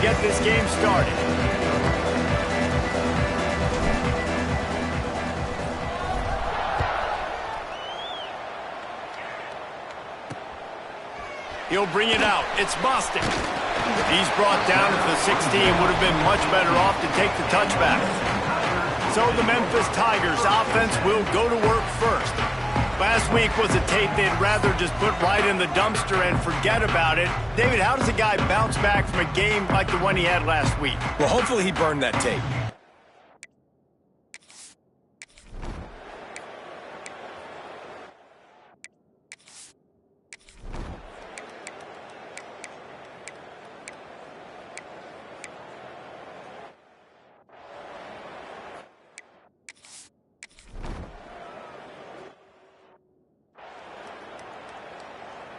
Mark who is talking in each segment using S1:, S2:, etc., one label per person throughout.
S1: get this game started. He'll bring it out. It's Bostic. He's brought down at the 16. Would have been much better off to take the touchback. So the Memphis Tigers offense will go to work first. Last week was a tape they'd rather just put right in the dumpster and forget about it. David, how does a guy bounce back from a game like the one he had last week?
S2: Well, hopefully he burned that tape.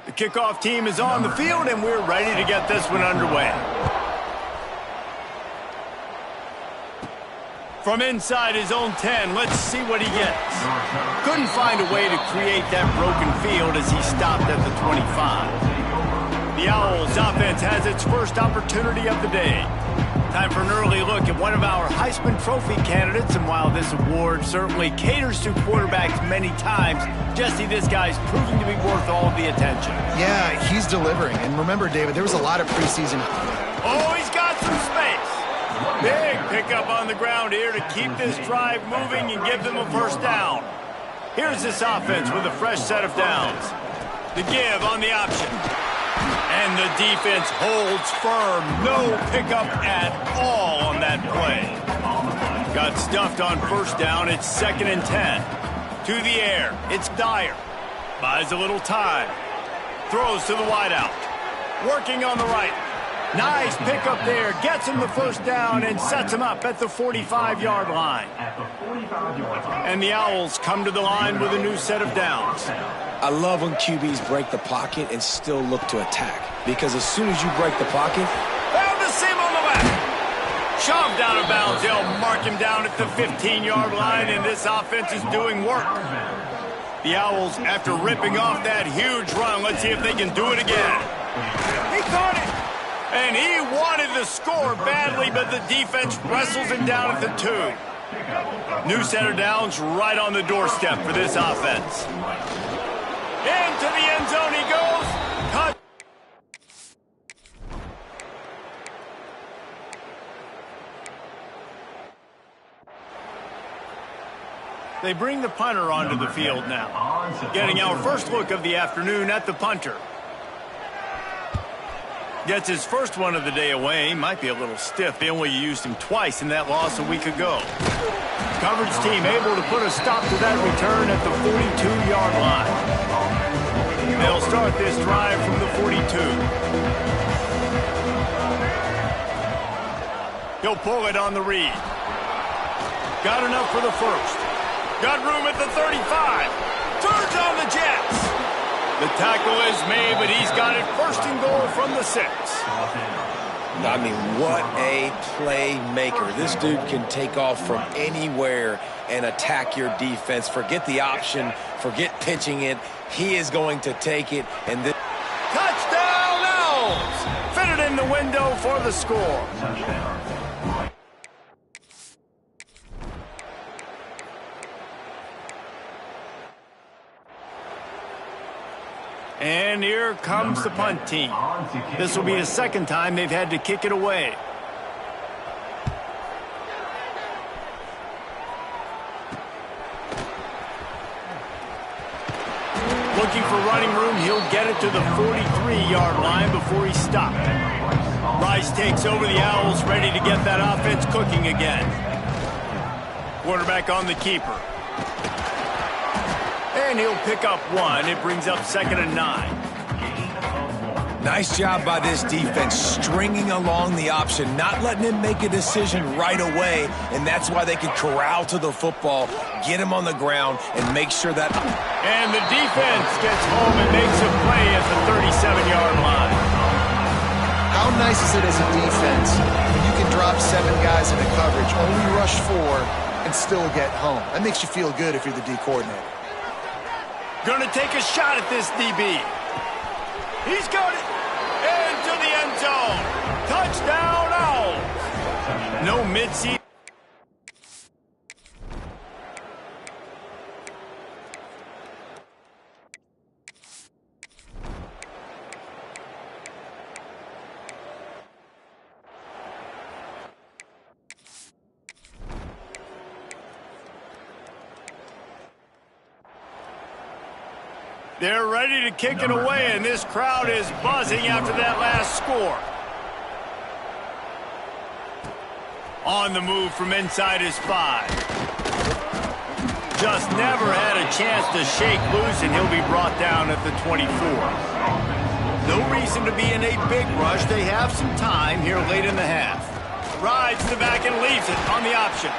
S1: The kickoff team is on the field, and we're ready to get this one underway. From inside his own 10, let's see what he gets. Couldn't find a way to create that broken field as he stopped at the 25. The Owls offense has its first opportunity of the day. Time for an early look at one of our Heisman Trophy candidates, and while this award certainly caters to quarterbacks many times, Jesse, this guy's proving to be worth all the attention.
S3: Yeah, he's delivering. And remember, David, there was a lot of preseason.
S1: Oh, he's got some space. Big pickup on the ground here to keep this drive moving and give them a first down. Here's this offense with a fresh set of downs. The give on the option. And the defense holds firm. No pickup at all on that play. Got stuffed on first down. It's 2nd and 10. To the air. It's Dyer. Buys a little time. Throws to the wideout. Working on the right. Nice pickup there. Gets him the first down and sets him up at the 45-yard line. And the Owls come to the line with a new set of downs.
S2: I love when QBs break the pocket and still look to attack. Because as soon as you break the pocket...
S1: Found a seam on the left. Shoved out of bounds. They'll mark him down at the 15-yard line, and this offense is doing work. The Owls, after ripping off that huge run, let's see if they can do it again. He caught it. And he wanted the score badly, but the defense wrestles him down at the 2. New set of downs right on the doorstep for this offense. Into the end zone he goes. Cut. They bring the punter onto the field now. Getting our first look of the afternoon at the punter. Gets his first one of the day away. Might be a little stiff. They only used him twice in that loss a week ago. Coverage team able to put a stop to that return at the 42-yard line. They'll start this drive from the 42. He'll pull it on the read. Got enough for the first. Got room at the 35. Turns on the Jets. The tackle is made, but he's got it first and goal from the 6.
S2: I mean, what a playmaker. This dude can take off from anywhere and attack your defense. Forget the option. Forget pitching it. He is going to take it. And this
S1: touchdown Owls! Fitted in the window for the score. And here comes the punt team. This will be the second time they've had to kick it away. Looking for running room, he'll get it to the 43-yard line before he's stopped. Rice takes over the Owls, ready to get that offense cooking again. Quarterback on the keeper. And he'll pick up one. It brings up 2nd and 9.
S2: Nice job by this defense, stringing along the option, not letting him make a decision right away, and that's why they can corral to the football, get him on the ground, and make sure that...
S1: And the defense gets home and makes a play at the 37-yard line.
S3: How nice is it as a defense when you can drop 7 guys into coverage, only rush 4, and still get home? That makes you feel good if you're the D coordinator.
S1: Gonna take a shot at this DB. He's got it into the end zone. Touchdown no mid-season. They're ready to kick it away, and this crowd is buzzing after that last score. On the move from inside his 5. Just never had a chance to shake loose, and he'll be brought down at the 24. No reason to be in a big rush. They have some time here late in the half. Rides to the back and leaves it on the option.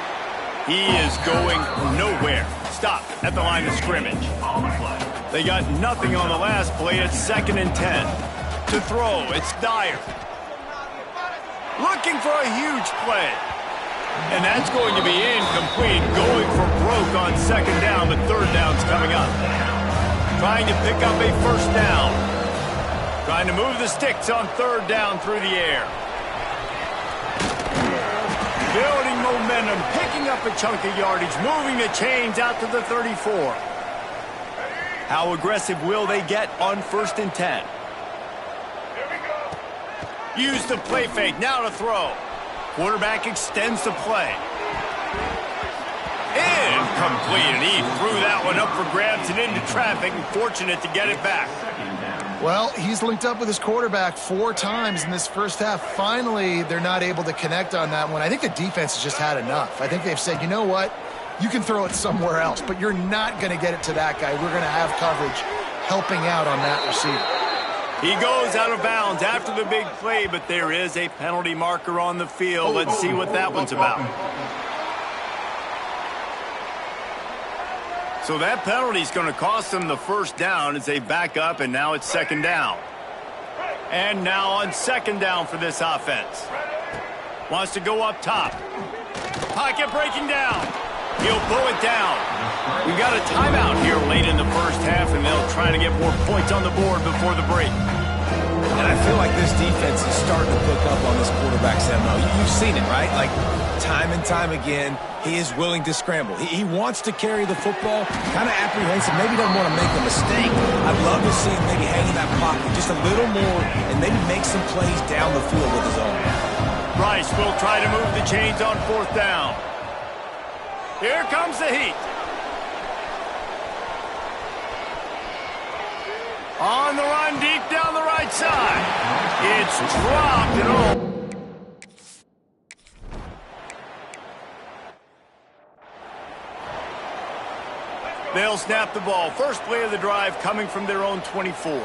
S1: He is going nowhere. Stop at the line of scrimmage. They got nothing on the last play. It's 2nd and 10. To throw, it's Dyer. Looking for a huge play. And that's going to be incomplete. Going for broke on 2nd down, but 3rd down's coming up. Trying to pick up a 1st down. Trying to move the sticks on 3rd down through the air. Building momentum, picking up a chunk of yardage, moving the chains out to the 34. How aggressive will they get on 1st and 10? Use the play fake, now to throw. Quarterback extends the play. Incomplete, and he threw that one up for grabs and into traffic, and fortunate to get it back.
S3: Well, he's linked up with his quarterback 4 times in this first half. Finally, they're not able to connect on that one. I think the defense has just had enough. I think they've said, you know what? You can throw it somewhere else, but you're not going to get it to that guy. We're going to have coverage helping out on that receiver.
S1: He goes out of bounds after the big play, but there is a penalty marker on the field. Let's see what that one's about. So that penalty's going to cost them the 1st down as they back up, and now it's 2nd down. And now on 2nd down for this offense. Wants to go up top. Pocket breaking down. He'll pull it down. We've got a timeout here late in the first half, and they'll try to get more points on the board before the break.
S2: And I feel like this defense is starting to pick up on this quarterback's MO. You've seen it, right? Like, time and time again, he is willing to scramble. He wants to carry the football, kind of apprehensive, maybe doesn't want to make a mistake. I'd love to see him maybe hang in that pocket just a little more and maybe make some plays down the field with his own.
S1: Rice will try to move the chains on 4th down. Here comes the heat. On the run, deep down the right side. It's dropped and all. They'll snap the ball. First play of the drive coming from their own 24.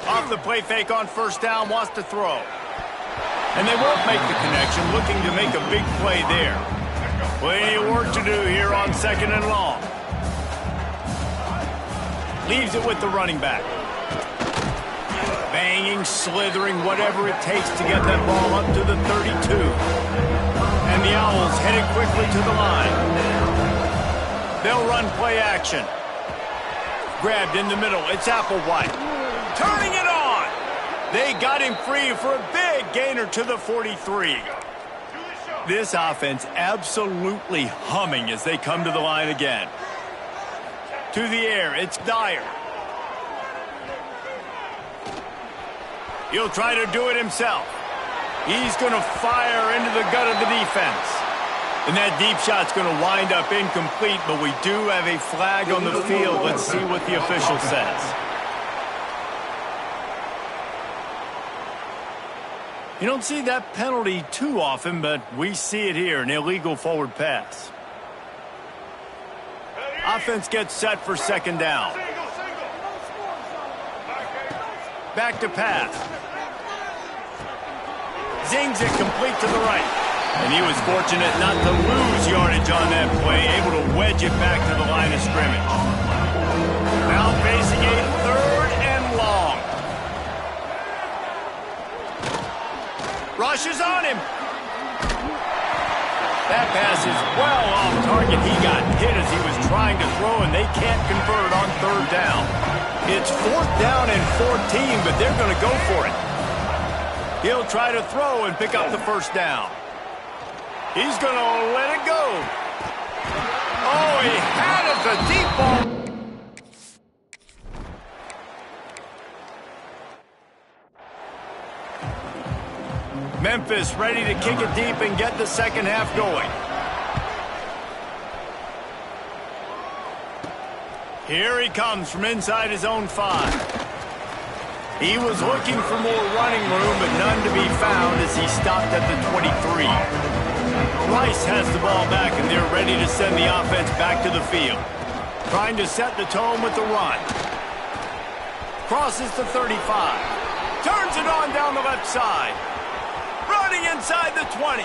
S1: Off the play fake on 1st down, wants to throw. And they won't make the connection, looking to make a big play there. Plenty of work to do here on 2nd and long. Leaves it with the running back. Banging, slithering, whatever it takes to get that ball up to the 32. And the Owls headed quickly to the line. They'll run play action. Grabbed in the middle. It's Applewhite. Turning it on. They got him free for a big gainer to the 43. This offense absolutely humming as they come to the line again. To the air, it's Dyer. He'll try to do it himself. He's going to fire into the gut of the defense. And that deep shot's going to wind up incomplete, but we do have a flag on the field. Let's see what the official says. You don't see that penalty too often, but we see it here, an illegal forward pass. Offense gets set for 2nd down. Back to pass. Zings it complete to the right. And he was fortunate not to lose yardage on that play, able to wedge it back to the line of scrimmage. Now facing a 3rd and long. Rushes on him. That pass is well off target. He got hit as he was trying to throw, and they can't convert on 3rd down. It's 4th down and 14, but they're going to go for it. He'll try to throw and pick up the 1st down. He's going to let it go. Oh, he had it, the deep ball. Memphis ready to kick it deep and get the second half going. Here he comes from inside his own 5. He was looking for more running room, but none to be found as he stopped at the 23. Rice has the ball back, and they're ready to send the offense back to the field. Trying to set the tone with the run. Crosses to 35. Turns it on down the left side. Running inside the 20.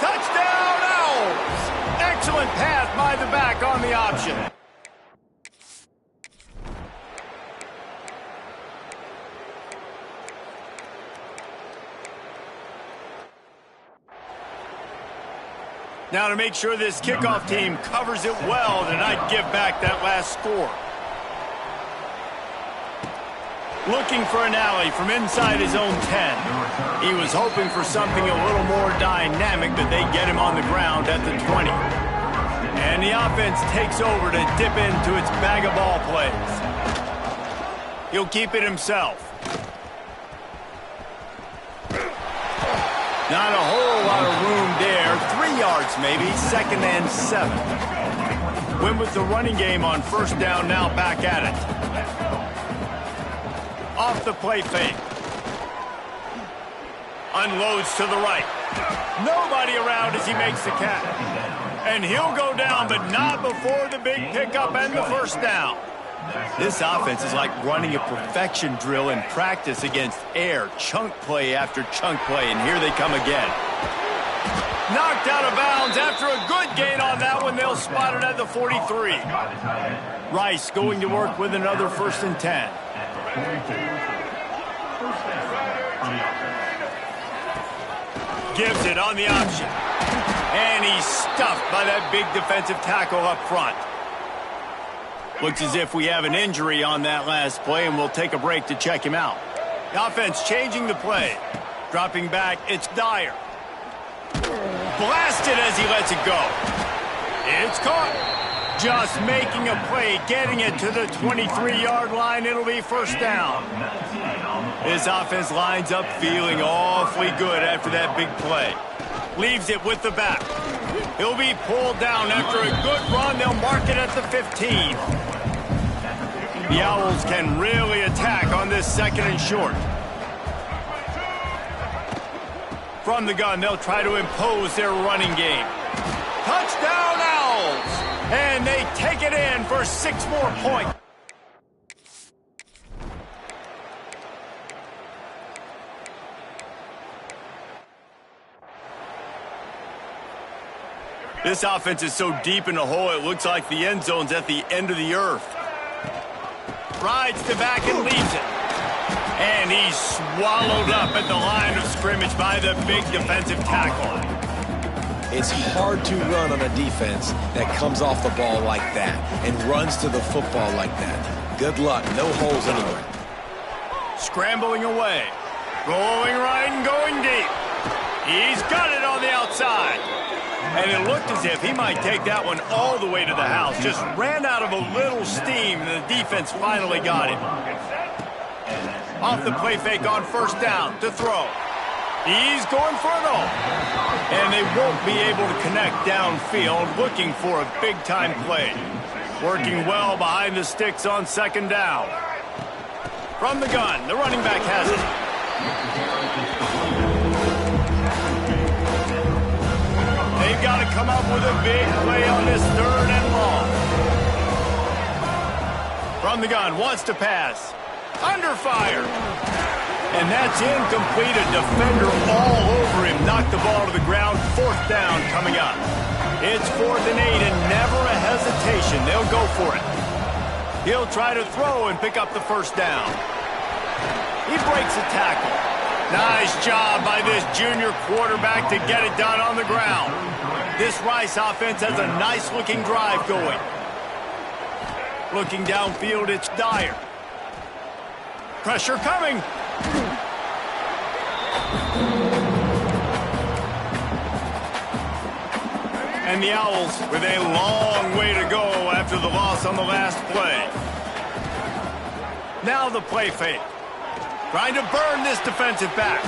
S1: Touchdown, Owls! Excellent pass by the back on the option. Now to make sure this kickoff team covers it well to not give back that last score. Looking for an alley from inside his own 10. He was hoping for something a little more dynamic, but they get him on the ground at the 20. And the offense takes over to dip into its bag of ball plays. He'll keep it himself. Not a whole lot of room there. 3 yards maybe, 2nd and 7. Went with the running game on first down, now back at it. Off the play fake. Unloads to the right. Nobody around as he makes the catch. And he'll go down, but not before the big pickup and the first down. This offense is like running a perfection drill in practice against air. Chunk play after chunk play, and here they come again. Knocked out of bounds after a good gain on that one. They'll spot it at the 43. Rice going to work with another 1st and 10. Gives it on the option. And he's stuffed by that big defensive tackle up front. Looks as if we have an injury on that last play, and we'll take a break to check him out. The offense changing the play. Dropping back, it's Dyer. Blasted as he lets it go. It's caught. Just making a play, getting it to the 23-yard line. It'll be first down. This offense lines up feeling awfully good after that big play. Leaves it with the back. He'll be pulled down after a good run. They'll mark it at the 15. The Owls can really attack on this 2nd and short. From the gun, they'll try to impose their running game. Touchdown, Owls! And they take it in for 6 more points. This offense is so deep in the hole, it looks like the end zone's at the end of the earth. Rides to back and leaves it. And he's swallowed up at the line of scrimmage by the big defensive tackle.
S2: It's hard to run on a defense that comes off the ball like that and runs to the football like that. Good luck. No holes anywhere.
S1: Scrambling away. Rolling right and going deep. He's got it on the outside. And it looked as if he might take that one all the way to the house. Just ran out of a little steam, and the defense finally got him. Off the play fake on first down to throw. He's going for it all. And they won't be able to connect downfield, looking for a big-time play. Working well behind the sticks on 2nd down. From the gun, the running back has it. They've got to come up with a big play on this 3rd and long. From the gun, wants to pass. Under fire. And that's incomplete. A defender all over him. Knocked the ball to the ground. 4th down coming up. It's 4th and 8 and never a hesitation. They'll go for it. He'll try to throw and pick up the first down. He breaks a tackle. Nice job by this junior quarterback to get it done on the ground. This Rice offense has a nice-looking drive going. Looking downfield, it's Dyer. Pressure coming. And the Owls with a long way to go after the loss on the last play. Now the play fake. Trying to burn this defensive back.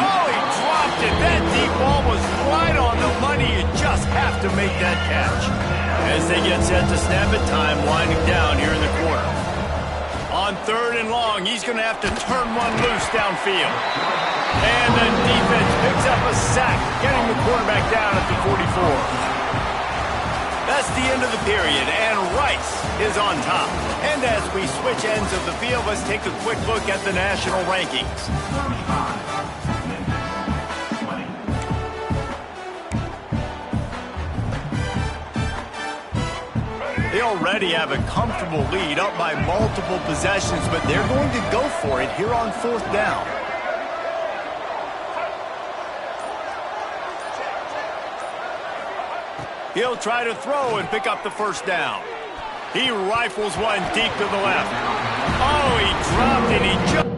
S1: Oh, he dropped it. That deep ball was right on the money. You just have to make that catch. As they get set to snap it, time winding down here in the quarter. On 3rd and long, he's going to have to turn one loose downfield. And the defense picks up a sack, getting the quarterback down at the 44. That's the end of the period, and Rice is on top. And as we switch ends of the field, let's take a quick look at the national rankings. They already have a comfortable lead, up by multiple possessions, but they're going to go for it here on 4th down. He'll try to throw and pick up the 1st down. He rifles one deep to the left. Oh, he dropped it. He jumped.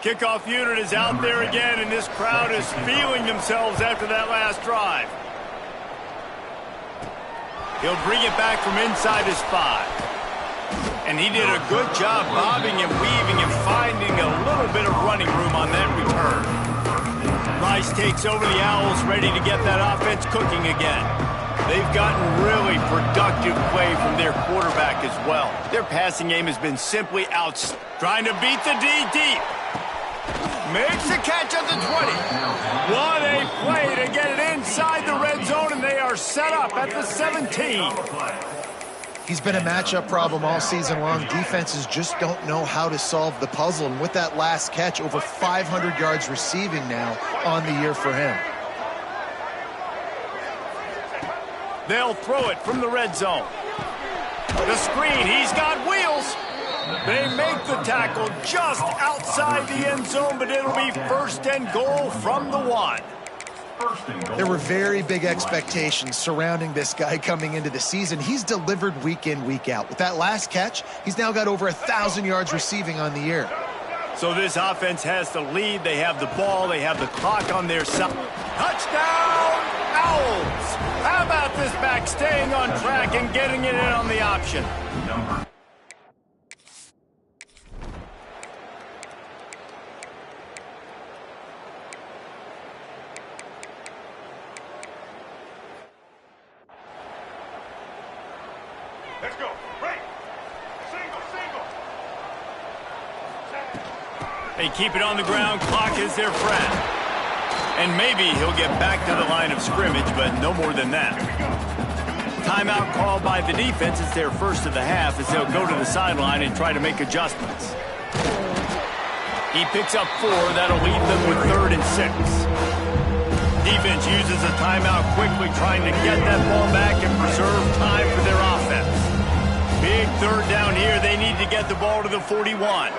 S1: Kickoff unit is out there again, and this crowd is feeling themselves after that last drive. He'll bring it back from inside his 5. And he did a good job bobbing and weaving and finding a little bit of running room on that return. Rice takes over the Owls, ready to get that offense cooking again. They've gotten really productive play from their quarterback as well. Their passing game has been simply outstanding. Trying to beat the D deep. Makes the catch at the 20. What a play to get it inside the red zone, and they are set up at the 17.
S3: He's been a matchup problem all season long. Defenses just don't know how to solve the puzzle. And with that last catch, over 500 yards receiving now on the year for him.
S1: They'll throw it from the red zone. The screen, he's got wheels. They make the tackle just outside the end zone, but it'll be 1st and goal from the 1.
S3: There were very big expectations surrounding this guy coming into the season. He's delivered week in, week out. With that last catch, he's now got over 1,000 yards receiving on the year.
S1: So this offense has the lead. They have the ball. They have the clock on their side. Touchdown, Owls! How about this back staying on track and getting it in on the option?
S4: Let's go. Break. Single.
S1: They keep it on the ground. Clock is their friend. And maybe he'll get back to the line of scrimmage, but no more than that. Timeout called by the defense. It's their first of the half as they'll go to the sideline and try to make adjustments. He picks up 4. That'll leave them with 3rd and 6. Defense uses a timeout quickly, trying to get that ball back and preserve time for their offense. Big 3rd down here. They need to get the ball to the 41.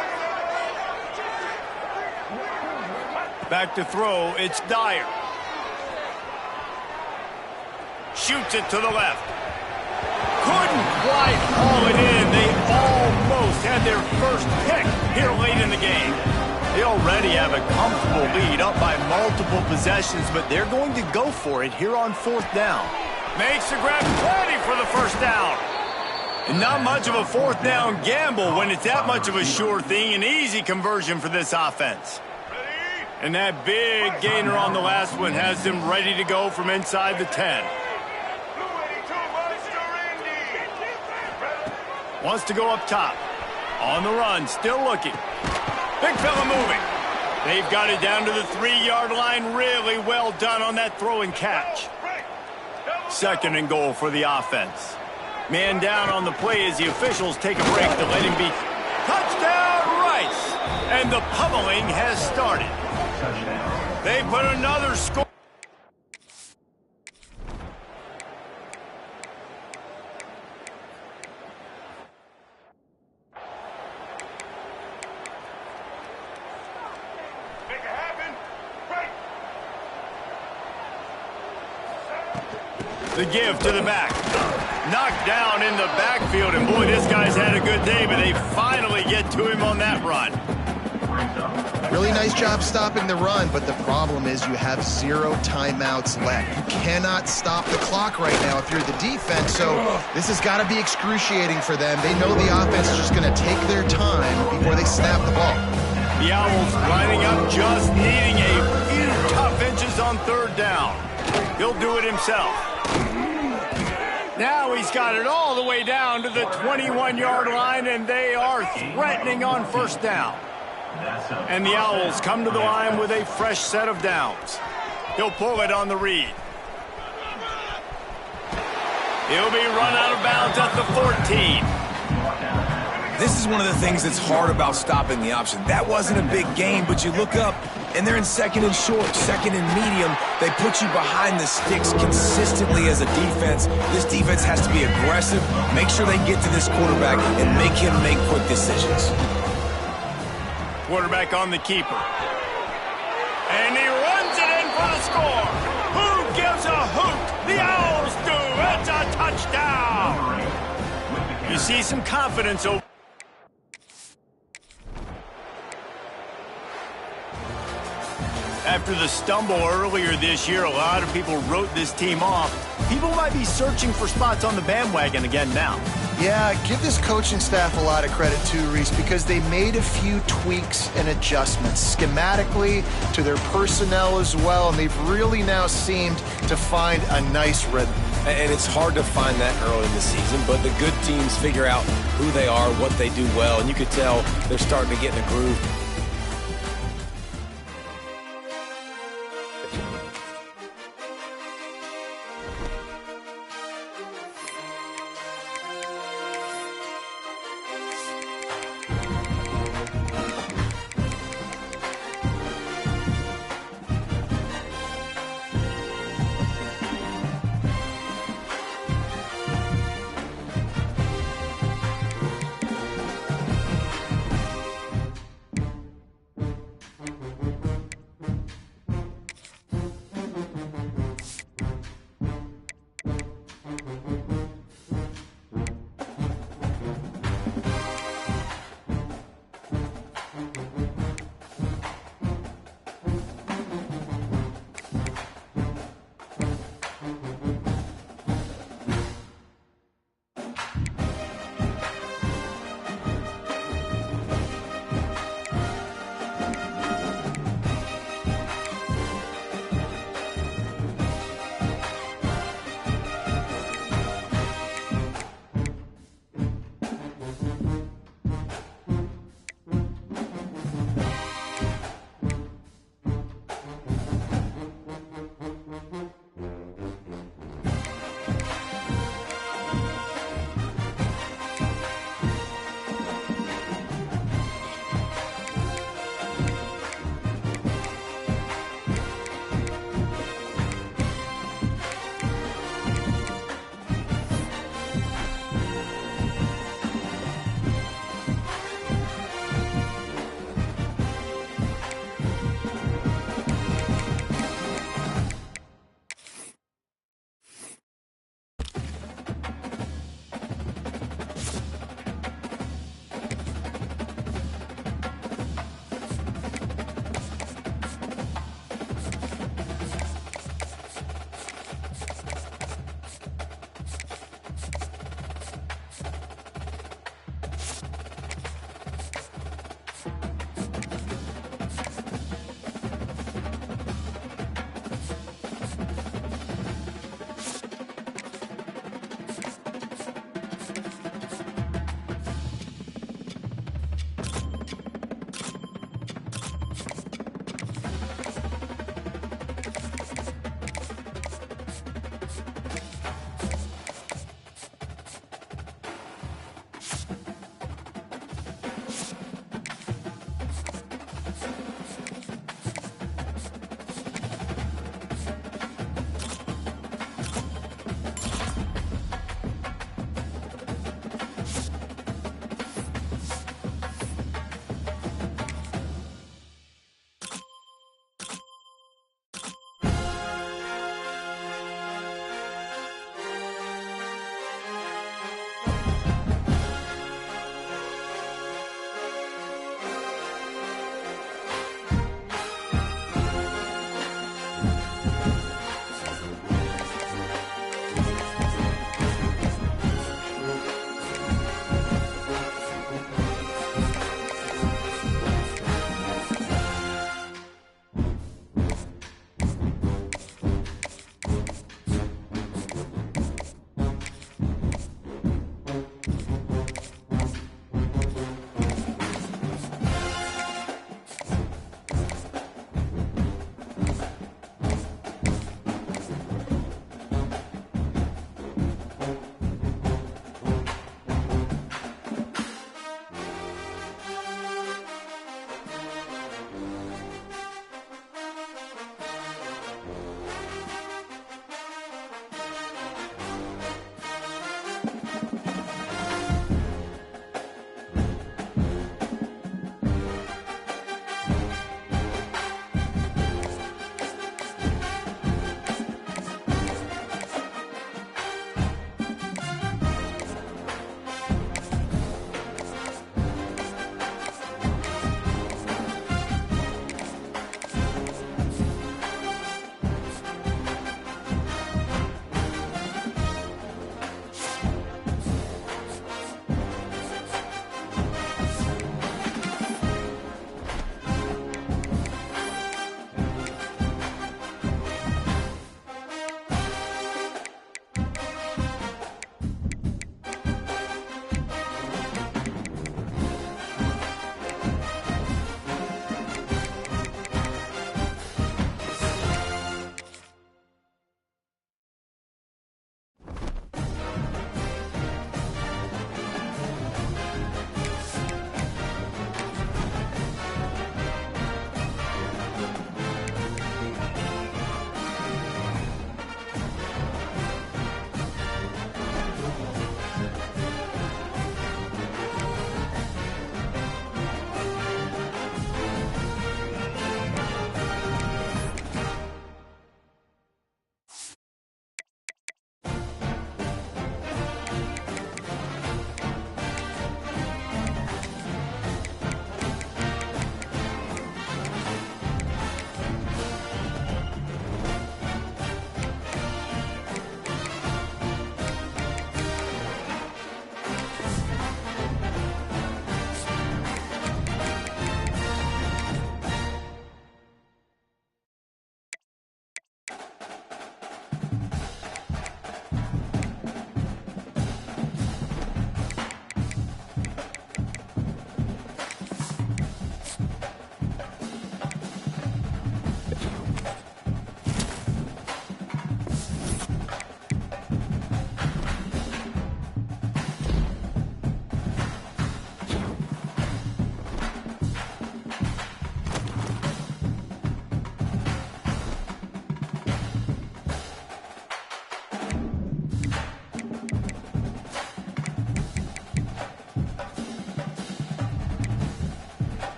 S1: Back to throw. It's Dyer. Shoots it to the left. Couldn't quite haul it in. They almost had their first pick here late in the game. They already have a comfortable lead, up by multiple possessions, but they're going to go for it here on 4th down. Makes the grab, plenty for the 1st down. And not much of a 4th down gamble when it's that much of a sure thing. An easy conversion for this offense. And that big gainer on the last one has them ready to go from inside the 10. Wants to go up top. On the run, still looking. Big fella moving. They've got it down to the 3-yard line. Really well done on that throw and catch. 2nd and goal for the offense. Man down on the play as the officials take a break to let him be. Touchdown, Rice! And the pummeling has started. They put another score.
S4: Make it happen. Break.
S1: The give to the back. Knocked down in the backfield, and boy, this guy's had a good day, but they finally to get to him on that run.
S3: Really nice job stopping the run, but the problem is you have 0 timeouts left. You cannot stop the clock right now if you're the defense, so this has got to be excruciating for them. They know the offense is just going to take their time before they snap the ball.
S1: The Owls lining up, just needing a few tough inches on 3rd down. He'll do it himself. Now he's got it all the way down to the 21-yard line, and they are threatening on 1st down. And the Owls come to the line with a fresh set of downs. He'll pull it on the read. He'll be run out of bounds at the 14.
S2: This is one of the things that's hard about stopping the option. That wasn't a big gain, but you look up, and they're in 2nd and short, 2nd and medium. They put you behind the sticks consistently as a defense. This defense has to be aggressive, make sure they get to this quarterback, and make him make quick decisions.
S1: Quarterback on the keeper. And he runs it in for the score. Who gives a hoot? The Owls do. It's a touchdown. You see some confidence over. After the stumble earlier this year, a lot of people wrote this team off. People might be searching for spots on the bandwagon again now.
S3: Yeah, give this coaching staff a lot of credit too, Reese, because they made a few tweaks and adjustments schematically to their personnel as well, and they've really now seemed to find a nice rhythm.
S2: And it's hard to find that early in the season, but the good teams figure out who they are, what they do well, and you could tell they're starting to get in a groove.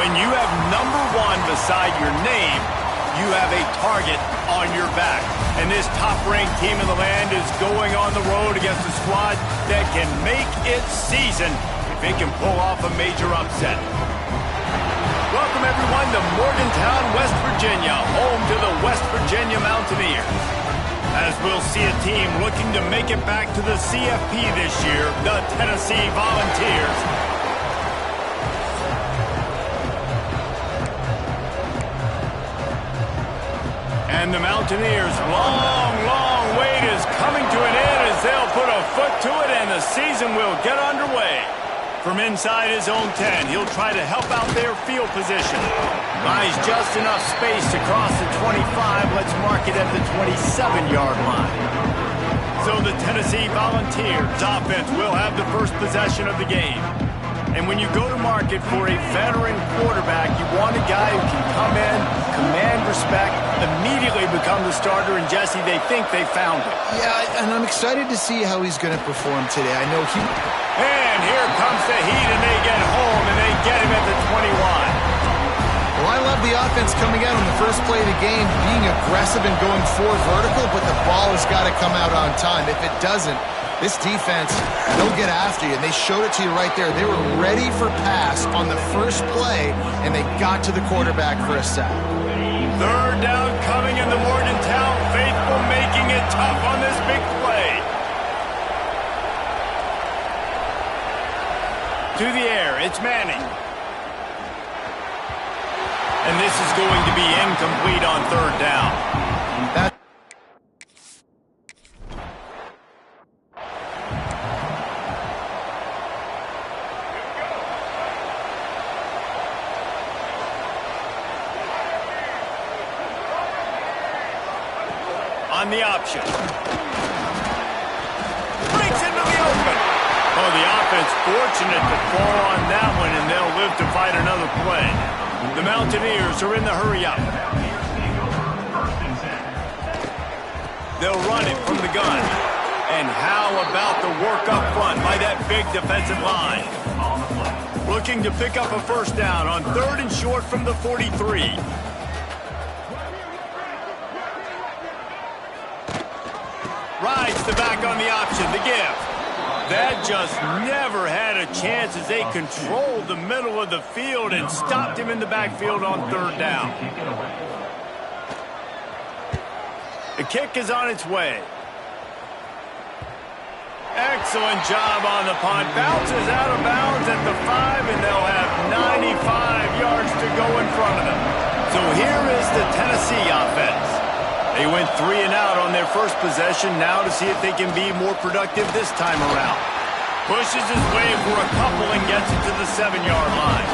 S1: When you have #1 beside your name, you have a target on your back. And this top-ranked team in the land is going on the road against a squad that can make its season if it can pull off a major upset. Welcome, everyone, to Morgantown, West Virginia, home to the West Virginia Mountaineers. As we'll see a team looking to make it back to the CFP this year, the Tennessee Volunteers. And the Mountaineers' long wait is coming to an end as they'll put a foot to it and the season will get underway. From inside his own 10, he'll try to help out their field position. Buys just enough space to cross the 25. Let's mark it at the 27-yard line. So the Tennessee Volunteers offense will have the first possession of the game. And when you go to market for a veteran quarterback, you want a guy who can come in, command respect, immediately become the starter, and Jesse, they think they found it.
S3: Yeah, and I'm excited to see how he's going to perform today. I know he...
S1: And here comes the heat, and they get home, and they get him at the 21.
S3: Well, I love the offense coming out on the first play of the game, being aggressive and going 4 vertical, but the ball has got to come out on time. If it doesn't, this defense, they'll get after you, and they showed it to you right there. They were ready for pass on the first play, and they got to the quarterback for a sack.
S1: Third down coming in the Morgantown faithful, making it tough on this big play. To the air, it's Manning. And this is going to be incomplete on third down. On the option. Breaks into the open. Oh, the offense fortunate to fall on that one, and they'll live to fight another play. The Mountaineers are in the hurry-up. They'll run it from the gun. And how about the work up front by that big defensive line? Looking to pick up a first down on 3rd and short from the 43. Rides the back on the option, the give. That just never had a chance as they controlled the middle of the field and stopped him in the backfield on 3rd down. The kick is on its way. Excellent job on the punt. Bounces out of bounds at the 5, and they'll have 95 yards to go in front of them. So here is the Tennessee offense. They went 3 and out on their first possession, now to see if they can be more productive this time around. Pushes his way for a couple and gets it to the 7-yard line.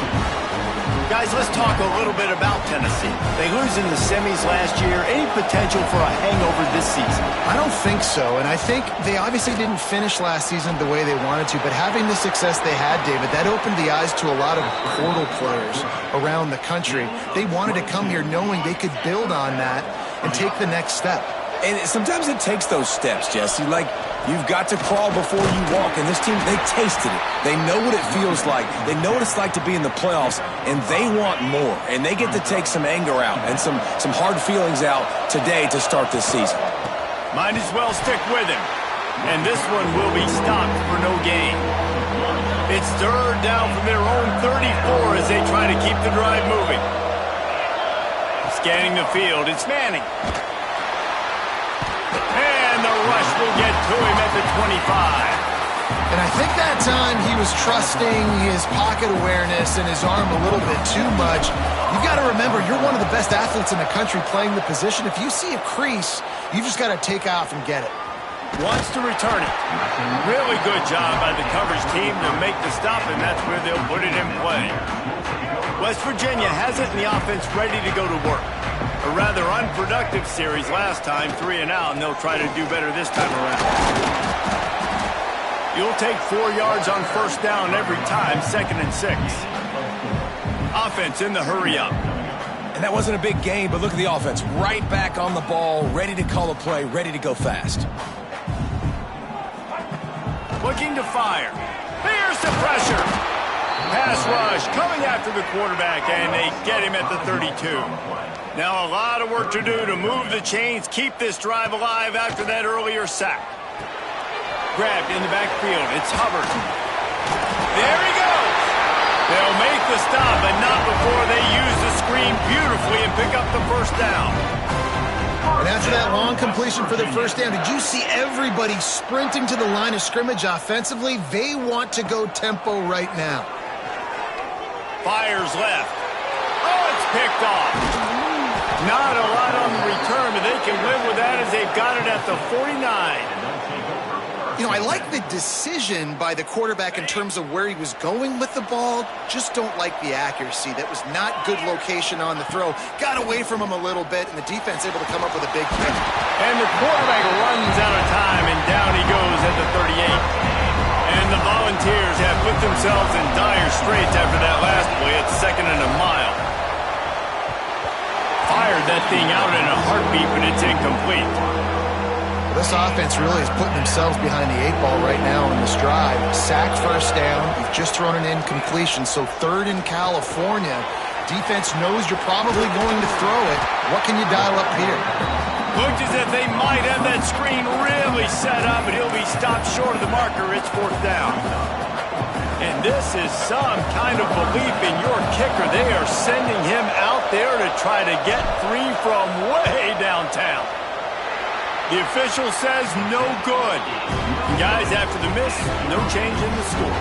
S1: Guys, let's talk a little bit about Tennessee. They lose in the semis last year. Any potential for a hangover this season?
S3: I don't think so, and I think they obviously didn't finish last season the way they wanted to, but having the success they had, David, that opened the eyes to a lot of portal players around the country. They wanted to come here knowing they could build on that and take the next step.
S2: And sometimes it takes those steps, Jesse. Like, you've got to crawl before you walk. And this team, they tasted it. They know what it feels like. They know what it's like to be in the playoffs, and they want more. And they get to take some anger out and some hard feelings out today to start this season.
S1: Might as well stick with him. And this one will be stopped for no gain. It's 3rd down from their own 34 as they try to keep the drive moving. Scanning the field, it's Manning. And the rush will get to him at the 25.
S3: And I think that time he was trusting his pocket awareness and his arm a little bit too much. You've got to remember, you're one of the best athletes in the country playing the position. If you see a crease, you just got to take off and get it.
S1: Wants to return it. Really good job by the coverage team to make the stop, and that's where they'll put it in play. West Virginia has it in the offense ready to go to work. A rather unproductive series last time, 3 and out, and they'll try to do better this time around. You'll take 4 yards on first down every time, 2nd and 6. Offense in the hurry-up.
S2: And that wasn't a big game, but look at the offense. Right back on the ball, ready to call a play, ready to go fast.
S1: Looking to fire. Here's the pressure. pass rush coming after the quarterback, and they get him at the 32. Now a lot of work to do to move the chains, keep this drive alive after that earlier sack. Grabbed in the backfield. It's Hubbard. There he goes. They'll make the stop, but not before they use the screen beautifully and pick up the first down.
S3: And after that long completion for the first down, did you see everybody sprinting to the line of scrimmage offensively? They want to go tempo right now.
S1: Fires left. Oh, it's picked off. Not a lot on the return, but they can live with that as they've got it at the 49.
S3: You know, I like the decision by the quarterback in terms of where he was going with the ball. Just don't like the accuracy. That was not good location on the throw. Got away from him a little bit, and the defense able to come up with a big kick.
S1: And the quarterback runs out of time, and down he goes at the 38. And the Volunteers have put themselves in dire straits after that last play at 2nd and a mile. Fired that thing out in a heartbeat, but it's incomplete.
S3: This offense really is putting themselves behind the 8 ball right now in this drive. Sack first down. You've just thrown an incompletion, so 3rd in California. Defense knows you're probably going to throw it. What can you dial up here?
S1: Looks as if they might have that screen really set up, but he'll be stopped short of the marker. It's 4th down. And this is some kind of belief in your kicker. They are sending him out there to try to get 3 from way downtown. The official says no good. Guys, after the miss, no change in the score.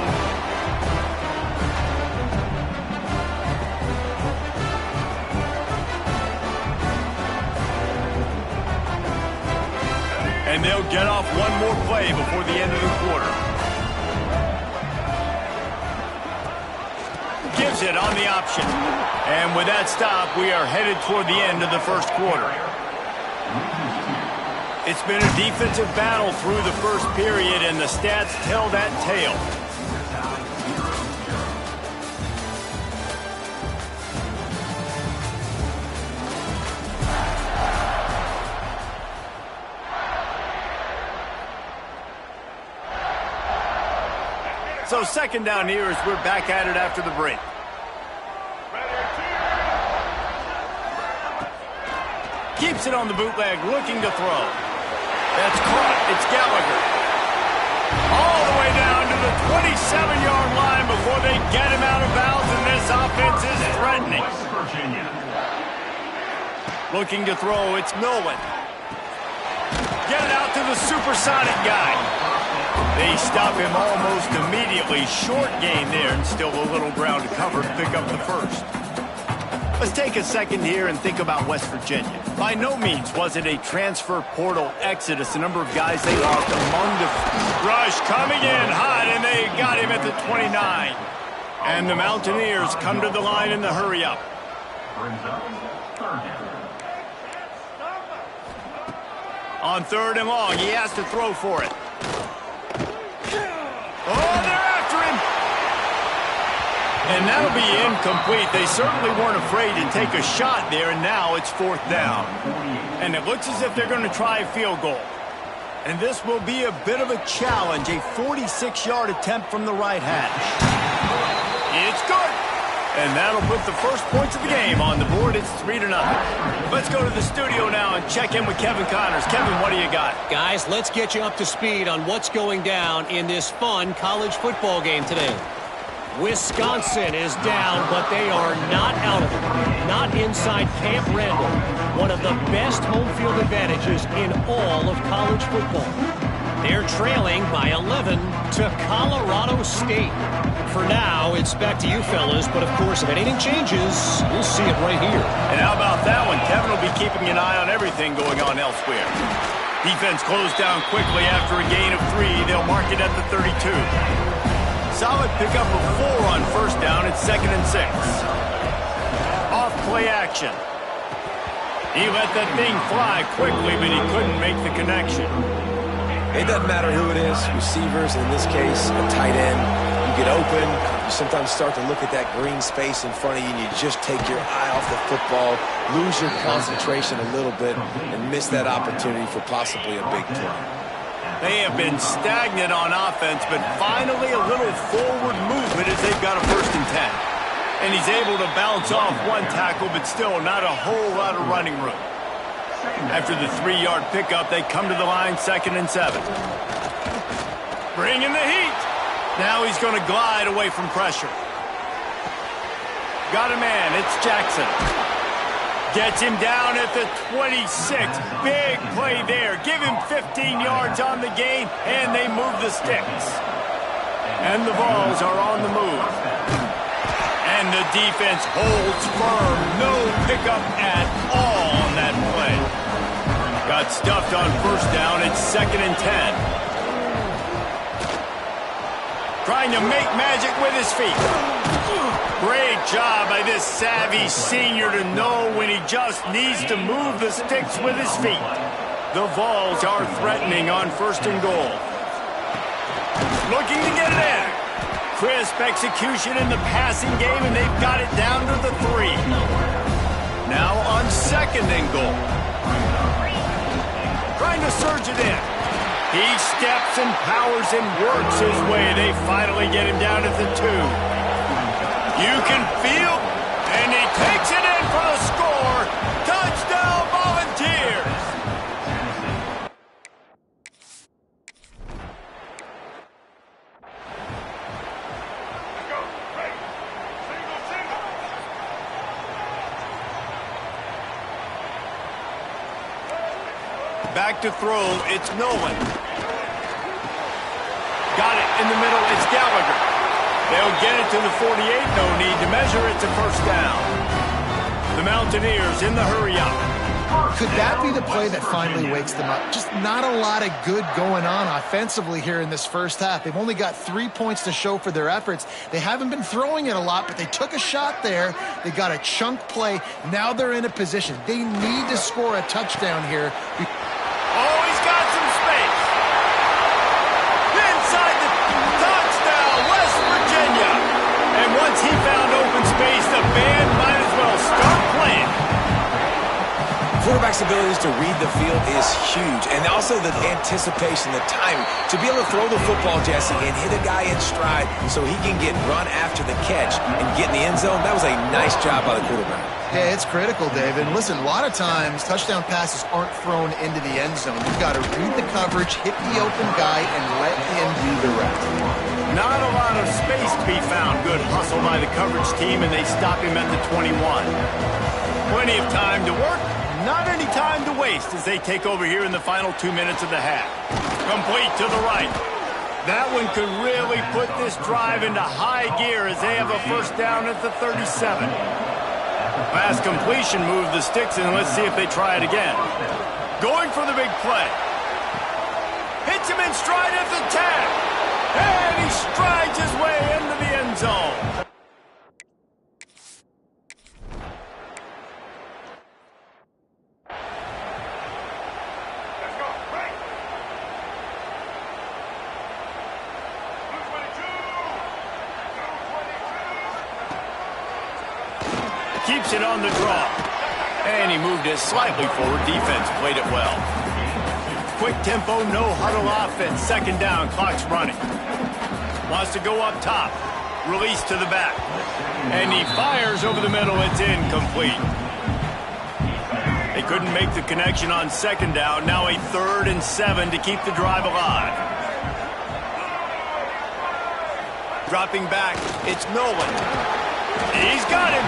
S1: And they'll get off one more play before the end of the quarter. Gives it on the option. And with that stop, we are headed toward the end of the first quarter. It's been a defensive battle through the first period, and the stats tell that tale. So 2nd down here as we're back at it after the break. Keeps it on the bootleg, looking to throw. That's caught. It's Gallagher. All the way down to the 27-yard line before they get him out of bounds, and this offense is threatening. Looking to throw, it's Nolan. Get it out to the supersonic guy. They stop him almost immediately. Short gain there, and still a little ground to cover to pick up the first. Let's take a second here and think about West Virginia. By no means was it a transfer portal exodus. The number of guys they lost among the rush coming in hot, and they got him at the 29. And the Mountaineers come to the line in the hurry-up. On 3rd and long, he has to throw for it. Oh, they're after him. And that'll be incomplete. They certainly weren't afraid to take a shot there, and now it's 4th down. And it looks as if they're going to try a field goal. And this will be a bit of a challenge, a 46-yard attempt from the right hash. It's good. And that'll put the first points of the game on the board. It's 3-0. Let's go to the studio now and check in with Kevin Connors. Kevin, what do you got?
S5: Guys, let's get you up to speed on what's going down in this fun college football game today. Wisconsin is down, but they are not out of it. Not inside Camp Randall, one of the best home field advantages in all of college football. They're trailing by 11 to Colorado State. For now, it's back to you fellas, but of course, if anything changes, we'll see it right here.
S1: And how about that one? Kevin will be keeping an eye on everything going on elsewhere. Defense closed down quickly after a gain of 3. They'll mark it at the 32. Solid pickup of 4 on 1st down. It's 2nd and 6. Off play action. He let that thing fly quickly, but he couldn't make the connection.
S2: It doesn't matter who it is, receivers, in this case, a tight end. You get open, you sometimes start to look at that green space in front of you, and you just take your eye off the football, lose your concentration a little bit, and miss that opportunity for possibly a big play.
S1: They have been stagnant on offense, but finally a little forward movement as they've got a 1st and 10. And he's able to bounce off one tackle, but still not a whole lot of running room. After the 3-yard pickup, they come to the line 2nd and 7. Bringing the heat. Now he's going to glide away from pressure. Got a man. It's Jackson. Gets him down at the 26. Big play there. Give him 15 yards on the gain, and they move the sticks. And the Vols are on the move. And the defense holds firm. No pickup at all on that play. Got stuffed on 1st down. It's 2nd and 10. Trying to make magic with his feet. Great job by this savvy senior to know when he just needs to move the sticks with his feet. The Vols are threatening on 1st and goal. Looking to get it in. Crisp execution in the passing game, and they've got it down to the 3. Now on 2nd and goal. Trying to surge it in. He steps and powers and works his way. They finally get him down at the 2. You can feel, and he takes it in for the score. Touchdown, Volunteers!
S4: Let's go. Break. Single.
S1: Back to throw, it's Nolan. Got it in the middle, it's Gallagher. They'll get it to the 48, no need to measure, it's a 1st down. The Mountaineers in the hurry-up.
S3: Could that be the play that finally wakes them up? Just not a lot of good going on offensively here in this 1st half. They've only got 3 points to show for their efforts. They haven't been throwing it a lot, but they took a shot there. They got a chunk play. Now they're in a position. They need to score a touchdown here.
S1: Oh, he's got some space. Inside the touchdown, West Virginia. And once he found open space, the band might as well start playing.
S2: Quarterback's abilities to read the field is huge, and also the anticipation, the timing. To be able to throw the football, Jesse, and hit a guy in stride so he can get run after the catch and get in the end zone, that was a nice job by the quarterback.
S3: Yeah, it's critical, David. Listen, a lot of times touchdown passes aren't thrown into the end zone. You've got to read the coverage, hit the open guy, and let him do the rest.
S1: Not a lot of space to be found. Good hustle by the coverage team, and they stop him at the 21. Plenty of time to work. Not any time to waste as they take over here in the final 2 minutes of the half. Complete to the right. That one could really put this drive into high gear as they have a 1st down at the 37. Pass completion moved the sticks, and let's see if they try it again. Going for the big play. Hits him in stride at the 10. And he strides his way into the end zone. Keeps it on the draw. And he moved it slightly forward. Defense played it well. Quick tempo, no huddle offense. 2nd down, clock's running. Wants to go up top. Release to the back. And he fires over the middle. It's incomplete. They couldn't make the connection on 2nd down. Now a 3rd and 7 to keep the drive alive. Dropping back, it's Nolan. He's got him.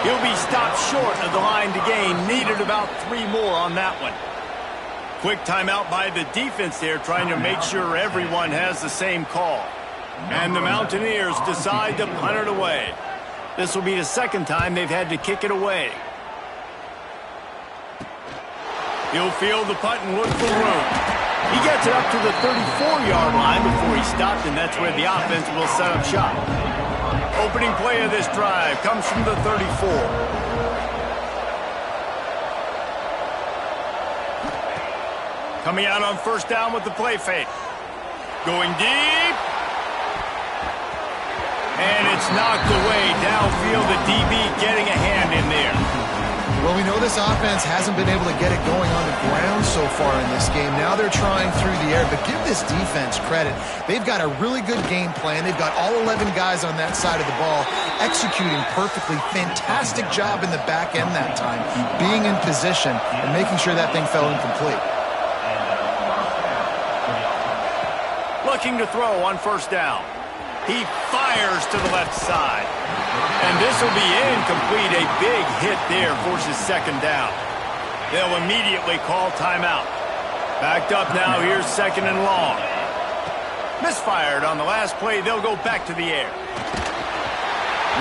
S1: He'll be stopped short of the line to gain. Needed about 3 more on that one. Quick timeout by the defense there, trying to make sure everyone has the same call. And the Mountaineers decide to punt it away. This will be the 2nd time they've had to kick it away. He'll field the punt and look for room. He gets it up to the 34-yard line before he stopped, and that's where the offense will set up shop. Opening play of this drive comes from the 34. Coming out on 1st down with the play fake. Going deep. And it's knocked away. Downfield, the DB getting a hand in there.
S3: Well, we know this offense hasn't been able to get it going on the ground so far in this game. Now they're trying through the air, but give this defense credit. They've got a really good game plan. They've got all 11 guys on that side of the ball executing perfectly. Fantastic job in the back end that time, being in position and making sure that thing fell incomplete.
S1: Looking to throw on first down. He fires to the left side. And this will be incomplete. A big hit there forces second down. They'll immediately call timeout. Backed up now, here's second and long. Misfired on the last play. They'll go back to the air.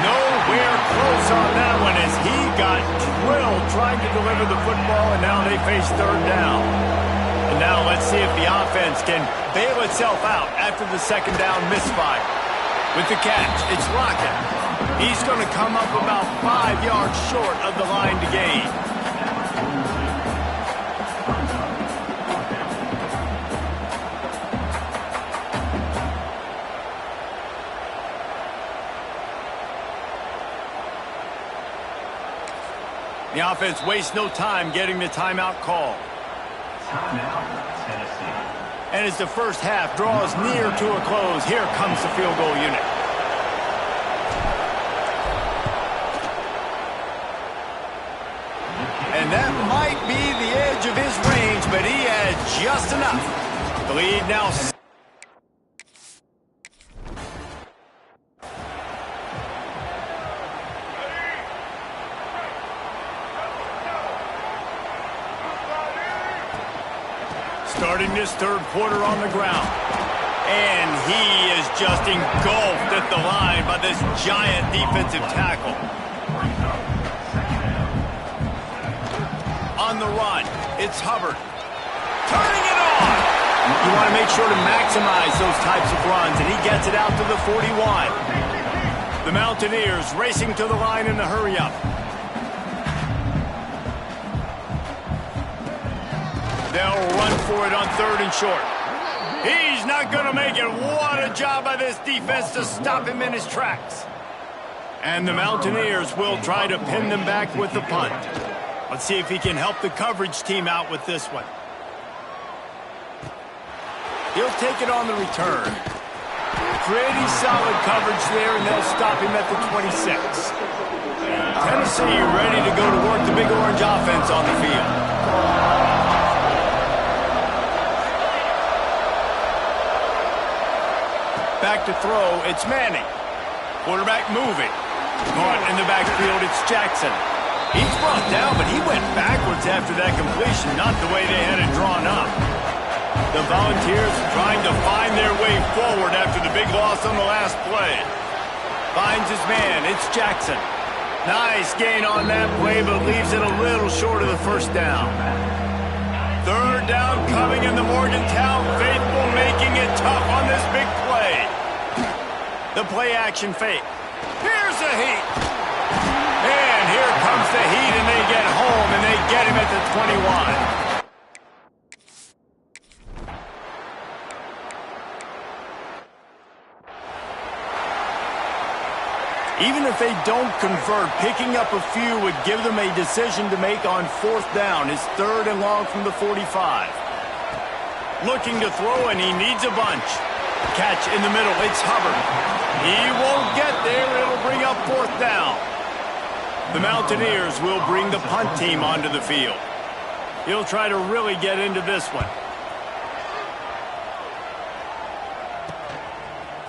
S1: Nowhere close on that one as he got drilled trying to deliver the football, and now they face third down. And now let's see if the offense can bail itself out after the second down misfire. With the catch, it's Lockett. He's going to come up about 5 yards short of the line to gain. The offense wastes no time getting the timeout call.
S4: Timeout, Tennessee.
S1: And as the first half draws near to a close, here comes the field goal unit. And that might be the edge of his range, but he had just enough. The lead now. Starting this third quarter on the ground. And he is just engulfed at the line by this giant defensive tackle. On the run, it's Hubbard. Turning it on! You want to make sure to maximize those types of runs, and he gets it out to the 41. The Mountaineers racing to the line in the hurry-up. They'll run for it on third and short. He's not going to make it. What a job by this defense to stop him in his tracks. And the Mountaineers will try to pin them back with the punt. Let's see if he can help the coverage team out with this one. He'll take it on the return. Pretty solid coverage there, and they'll stop him at the 26. Tennessee ready to go to work the Big Orange offense on the field. Back to throw, it's Manning. Quarterback moving. Caught in the backfield, it's Jackson. He's brought down, but he went backwards after that completion, not the way they had it drawn up. The Volunteers trying to find their way forward after the big loss on the last play. Finds his man, it's Jackson. Nice gain on that play, but leaves it a little short of the first down. Third down coming in the Morgantown faithful, making it tough on this big play. The play action fake. Here's the heat. And here comes the heat, and they get home, and they get him at the 21. Even if they don't convert, picking up a few would give them a decision to make on fourth down. It's third and long from the 45. Looking to throw, and he needs a bunch. Catch in the middle, it's Hubbard. He won't get there, it'll bring up fourth down. The Mountaineers will bring the punt team onto the field. He'll try to really get into this one.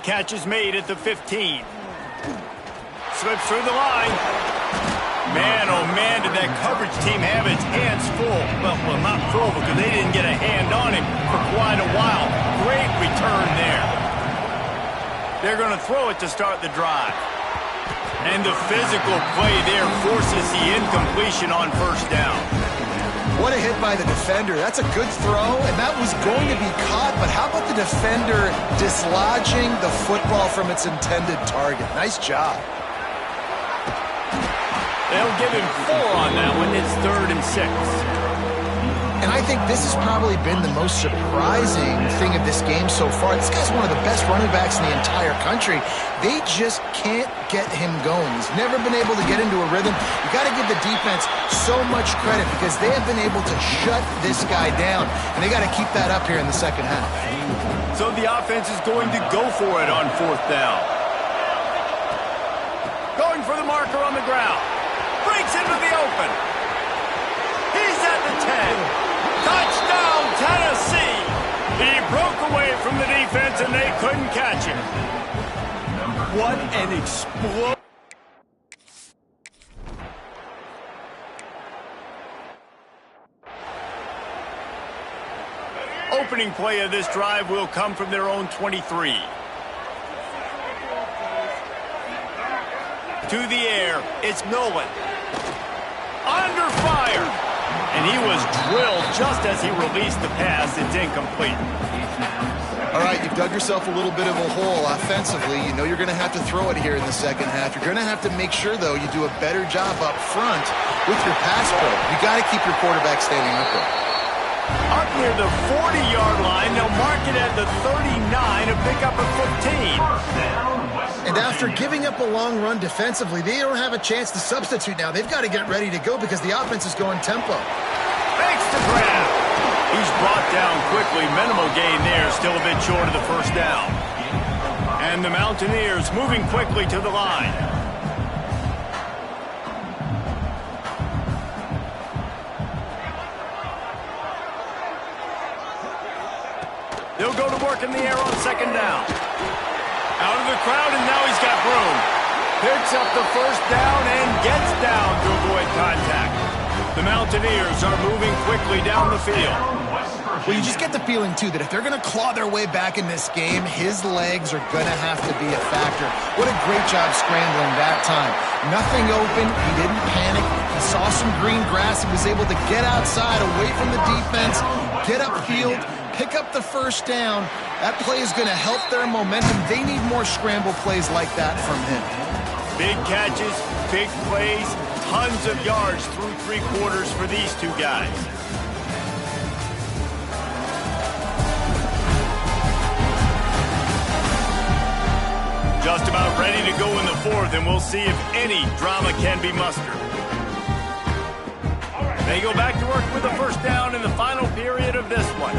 S1: Catch is made at the 15. Slips through the line. Man, oh man, did that coverage team have its hands full. Well, not full because they didn't get a hand on him for quite a while. Great return there. They're going to throw it to start the drive. And the physical play there forces the incompletion on first down.
S3: What a hit by the defender. That's a good throw, and that was going to be caught, but how about the defender dislodging the football from its intended target? Nice job.
S1: They'll give him 4 on that one. It's third and 6.
S3: And I think this has probably been the most surprising thing of this game so far. This guy's one of the best running backs in the entire country. They just can't get him going. He's never been able to get into a rhythm. You got to give the defense so much credit because they have been able to shut this guy down, and they got to keep that up here in the second half.
S1: So the offense is going to go for it on 4th down. Going for the marker on the ground. Breaks into the open. He's at the 10. Touchdown, Tennessee! He broke away from the defense, and they couldn't catch him. What an explosion. Opening play of this drive will come from their own 23. To the air, it's Nolan. Under fire. And he was drilled just as he released the pass. It's incomplete.
S3: All right, you've dug yourself a little bit of a hole offensively. You know you're going to have to throw it here in the second half. You're going to have to make sure, though, you do a better job up front with your pass pro. You got to keep your quarterback standing up there.
S1: Up near the 40-yard line, they'll mark it at the 39 and pick up a 15.
S3: And after giving up a long run defensively, they don't have a chance to substitute now. They've got to get ready to go because the offense is going tempo.
S1: Thanks to Graham. He's brought down quickly. Minimal gain there, still a bit short of the first down. And the Mountaineers moving quickly to the line. They'll go to work in the air on 2nd down. Out of the crowd, and now he's got room. Picks up the first down and gets down to avoid contact. The Mountaineers are moving quickly down the field.
S3: Well, you just get the feeling, too, that if they're going to claw their way back in this game, his legs are going to have to be a factor. What a great job scrambling that time. Nothing open. He didn't panic. He saw some green grass. He was able to get outside, away from the defense, get upfield, pick up the first down. That play is going to help their momentum. They need more scramble plays like that from him.
S1: Big catches, big plays, tons of yards through 3 quarters for these two guys. Just about ready to go in the 4th, and we'll see if any drama can be mustered. They go back to work with the first down in the final period of this one.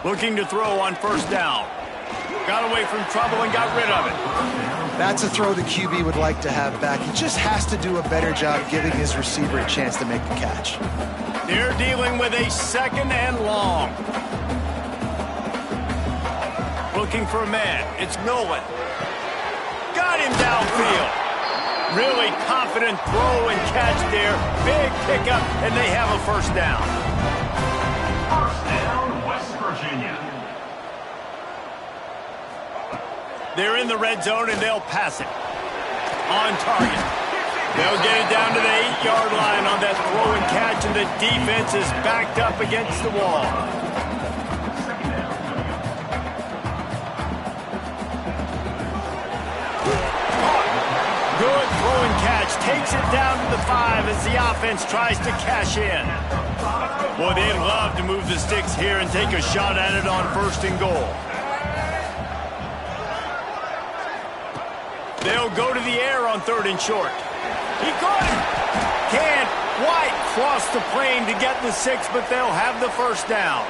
S1: Looking to throw on 1st down. Got away from trouble and got rid of it.
S3: That's a throw the QB would like to have back. He just has to do a better job giving his receiver a chance to make the catch.
S1: They're dealing with a 2nd and long. Looking for a man. It's Nolan. Got him downfield. Really confident throw and catch there. Big pickup, and they have a first down.
S4: First down, West Virginia.
S1: They're in the red zone, and they'll pass it. On target. They'll get it down to the 8-yard line on that throw and catch, and the defense is backed up against the wall. Good throw and catch. Takes it down to the 5 as the offense tries to cash in. Boy, they'd love to move the sticks here and take a shot at it on 1st and goal. They'll go to the air on 3rd and short. He caught him. Can't quite cross the plane to get the 6, but they'll have the first down.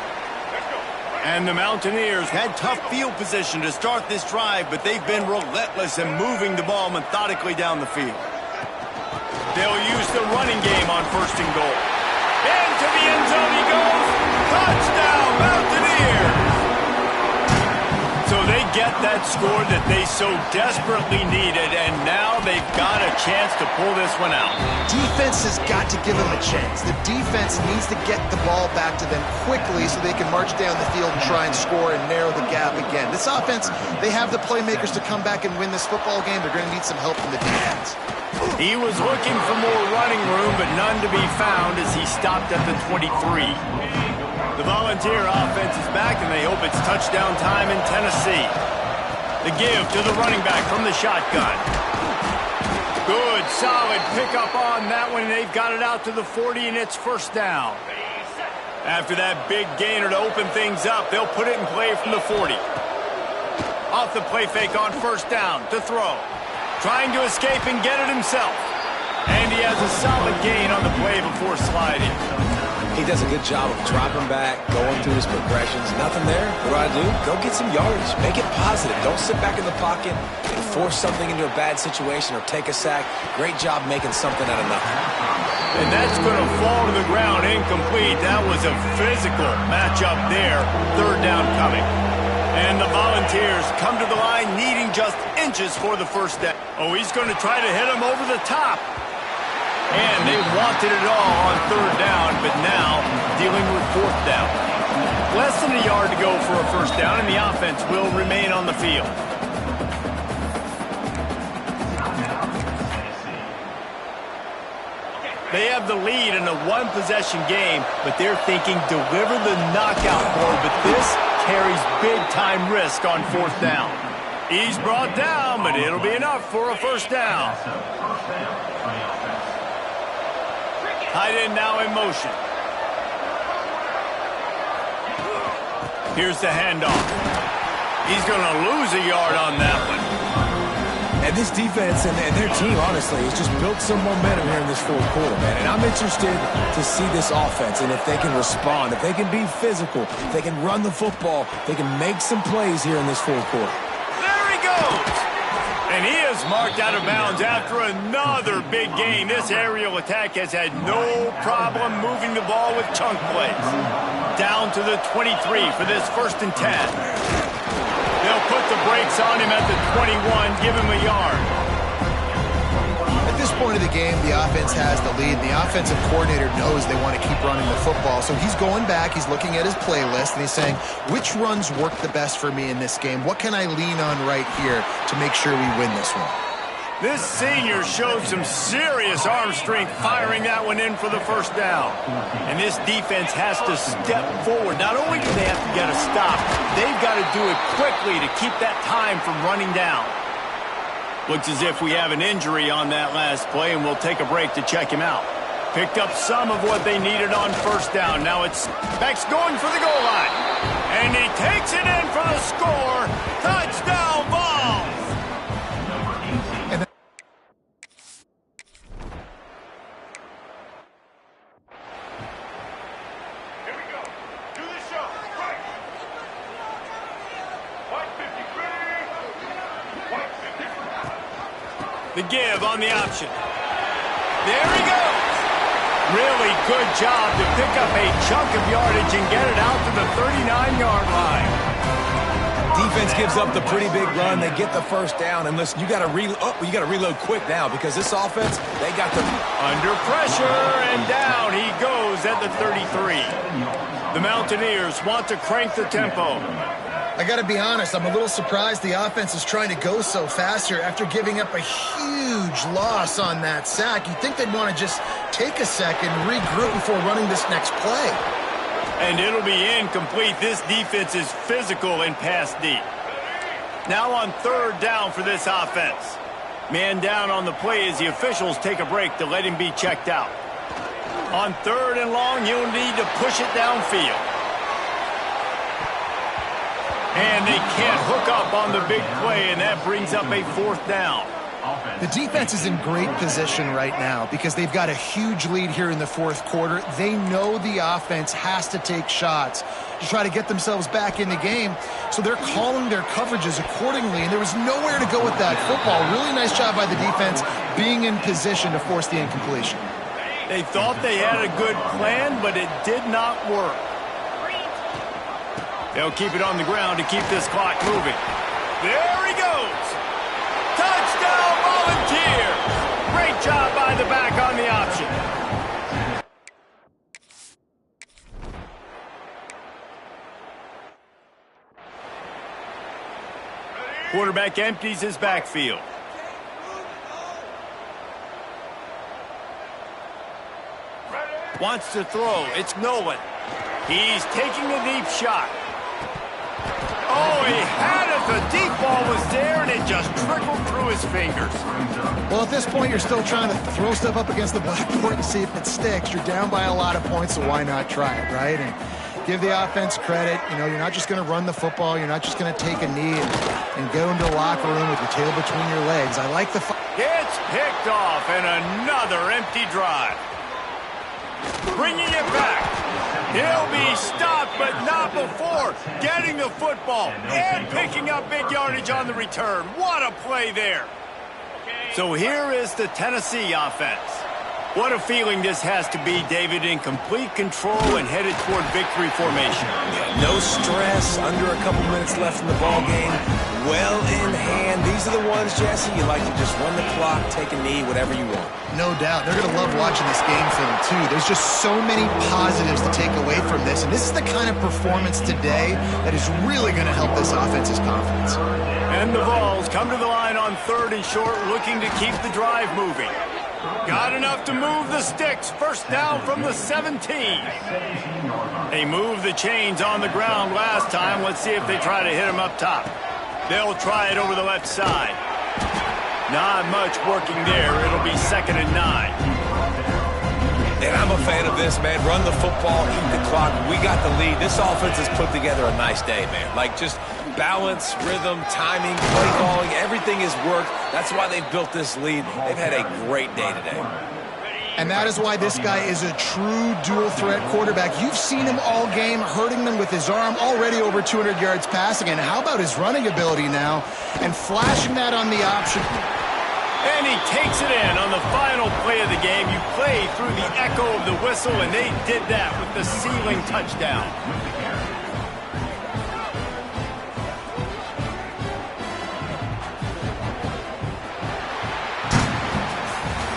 S1: And the Mountaineers had tough field position to start this drive, but they've been relentless in moving the ball methodically down the field. They'll use the running game on 1st and goal. Into the end zone he goes. Touchdown, Mountaineers! So they get that score that they so desperately needed, and now they've got a chance to pull this one out.
S3: Defense has got to give them a chance. The defense needs to get the ball back to them quickly so they can march down the field and try and score and narrow the gap again. This offense, they have the playmakers to come back and win this football game. They're going to need some help from the defense.
S1: He was looking for more running room, but none to be found as he stopped at the 23. The Volunteer offense is back, and they hope it's touchdown time in Tennessee. The give to the running back from the shotgun. Good, solid pickup on that one. They've got it out to the 40, and it's first down. After that big gainer to open things up, they'll put it in play from the 40. Off the play fake on first down to throw. Trying to escape and get it himself. And he has a solid gain on the play before sliding.
S2: He does a good job of dropping back, going through his progressions. Nothing there. What do? Go get some yardage. Make it positive. Don't sit back in the pocket and force something into a bad situation or take a sack. Great job making something out of nothing.
S1: And that's going to fall to the ground incomplete. That was a physical matchup there. Third down coming. And the Volunteers come to the line needing just inches for the first down. Oh, he's going to try to hit him over the top. And they wanted it all on third down, but now dealing with fourth down. Less than a yard to go for a first down, and the offense will remain on the field. They have the lead in a one-possession game, but they're thinking deliver the knockout blow, but this carries big-time risk on fourth down. He's brought down, but it'll be enough for a first down. Tight end now in motion. Here's the handoff. He's going to lose a yard on that one.
S2: And this defense and their team, honestly, has just built some momentum here in this fourth quarter, man. And I'm interested to see this offense and if they can respond, if they can be physical, if they can run the football, they can make some plays here in this fourth quarter.
S1: There he goes! And he is marked out of bounds after another big gain. This aerial attack has had no problem moving the ball with chunk plays. Down to the 23 for this 1st and 10. They'll put the brakes on him at the 21, give him a yard.
S3: At this point of the game, the offense has the lead. The offensive coordinator knows they want to keep running the football. So he's going back, he's looking at his playlist, and he's saying, which runs work the best for me in this game? What can I lean on right here to make sure we win this one?
S1: This senior showed some serious arm strength firing that one in for the first down. And this defense has to step forward. Not only do they have to get a stop, they've got to do it quickly to keep that time from running down. Looks as if we have an injury on that last play, and we'll take a break to check him out. Picked up some of what they needed on first down. Now it's Beck's going for the goal line. And he takes it in for the score. Touchdown, Vols! The give on the option. There he goes. Really good job to pick up a chunk of yardage and get it out to the 39-yard line.
S2: Defense gives up the pretty big run. They get the first down. And listen, you got to reload quick now because this offense, they got the
S1: under pressure, and down he goes at the 33. The Mountaineers want to crank the tempo.
S3: I got to be honest, I'm a little surprised the offense is trying to go so fast here after giving up a huge loss on that sack. You'd think they'd want to just take a second, regroup before running this next play.
S1: And it'll be incomplete. This defense is physical and pass deep. Now on third down for this offense. Man down on the play as the officials take a break to let him be checked out. On third and long, you'll need to push it downfield. And they can't hook up on the big play, and that brings up a fourth down.
S3: The defense is in great position right now because they've got a huge lead here in the fourth quarter. They know the offense has to take shots to try to get themselves back in the game, so they're calling their coverages accordingly, and there was nowhere to go with that football. Really nice job by the defense being in position to force the incompletion.
S1: They thought they had a good plan, but it did not work. They'll keep it on the ground to keep this clock moving. There he goes! Touchdown, Volunteers! Great job by the back on the option. Quarterback empties his backfield. Wants to throw. It's Nolan. He's taking a deep shot. Oh, he had it. The deep ball was there, and it just trickled through his fingers.
S3: Well, at this point, you're still trying to throw stuff up against the blackboard and see if it sticks. You're down by a lot of points, so why not try it, right? And give the offense credit. You know, you're not just going to run the football. You're not just going to take a knee and go into the locker room with your tail between your legs. I like the...
S1: It's picked off, and another empty drive. Bringing it back. He'll be stopped, but not before getting the football and picking up big yardage on the return. What a play there. So here is the Tennessee offense. What a feeling this has to be, David, in complete control and headed toward victory formation.
S2: Yeah, no stress, under a couple minutes left in the ball game. Well in hand. These are the ones, Jesse, you like to just run the clock, take a knee, whatever you want.
S3: No doubt. They're going to love watching this game film, too. There's just so many positives to take away from this, and this is the kind of performance today that is really going to help this offense's confidence.
S1: And the Vols come to the line on 3rd and short, looking to keep the drive moving. Got enough to move the sticks. First down from the 17. They moved the chains on the ground last time. Let's see if they try to hit them up top. They'll try it over the left side. Not much working there. It'll be 2nd and 9.
S2: And I'm a fan of this, man. Run the football, eat the clock. We got the lead. This offense has put together a nice day, man. Like, just balance, rhythm, timing, play calling, everything has worked. That's why they've built this lead. They've had a great day today.
S3: And that is why this guy is a true dual-threat quarterback. You've seen him all game, hurting them with his arm, already over 200 yards passing. And how about his running ability now? And flashing that on the option.
S1: And he takes it in on the final play of the game. You play through the echo of the whistle, and they did that with the ceiling touchdown.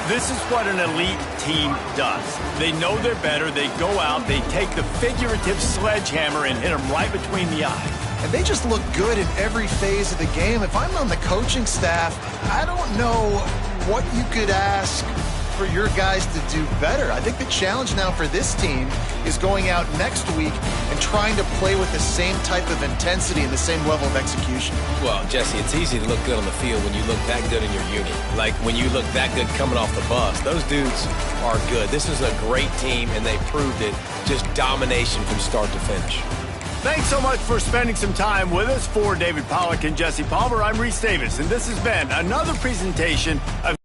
S1: This is what an elite team does. They know they're better. They go out, they take the figurative sledgehammer and hit them right between the eyes.
S3: And they just look good in every phase of the game. If I'm on the coaching staff, I don't know what you could ask for your guys to do better. I think the challenge now for this team is going out next week and trying to play with the same type of intensity and the same level of execution.
S2: Well, Jesse, it's easy to look good on the field when you look that good in your unit. Like when you look that good coming off the bus. Those dudes are good. This is a great team, and they proved it. Just domination from start to finish.
S1: Thanks so much for spending some time with us. For David Pollack and Jesse Palmer, I'm Reese Davis, and this has been another presentation of